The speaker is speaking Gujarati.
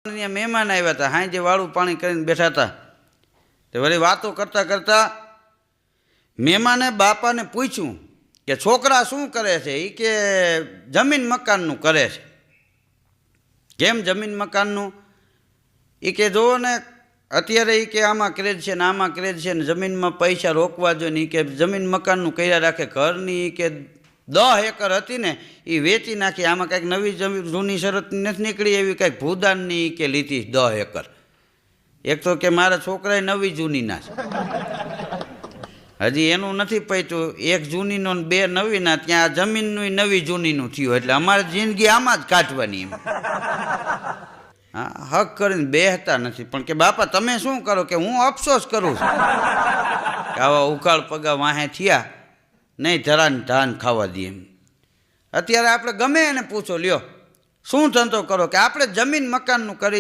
ત્યાં મહેમાન આવ્યા હતા, હાંજે વાળું પાણી કરીને બેઠા હતા. તો વળી વાતો કરતાં કરતાં મહેમાને બાપાને પૂછ્યું કે છોકરા શું કરે છે? એ કે જમીન મકાનનું કરે છે. કેમ જમીન મકાનનું? એ કે જુઓ ને અત્યારે એ કે આમાં ક્રેજ છે ને આમાં ક્રેજ છે ને જમીનમાં પૈસા રોકવા જોઈએ ને એ કે જમીન મકાનનું કર્યા રાખે. ઘરની એ કે 10 એકર હતી ને એ વેચી નાખી. આમાં કંઈક નવી જૂની શરત નથી નીકળી એવી કંઈક ભૂદાનની કે લીધી 10 એકર. એક તો કે મારા છોકરાએ નવી જૂનીના છે, હજી એનું નથી પૈતું. એક જૂનીનો ને 2 નવીના, ત્યાં જમીનનું નવી જૂનીનું થયું. એટલે અમારે જિંદગી આમાં જ કાઢવાની એમ. હા, હક કરીને બેહતા નથી. પણ કે બાપા તમે શું કરો? કે હું અફસોસ કરું છું કે આવા ઉકાળ પગા વાહે થયા નહીં, ધરાને ધાન ખાવા દે એમ. અત્યારે આપણે ગમે એને પૂછો, લ્યો શું ધંધો કરો? કે આપણે જમીન મકાનનું કરી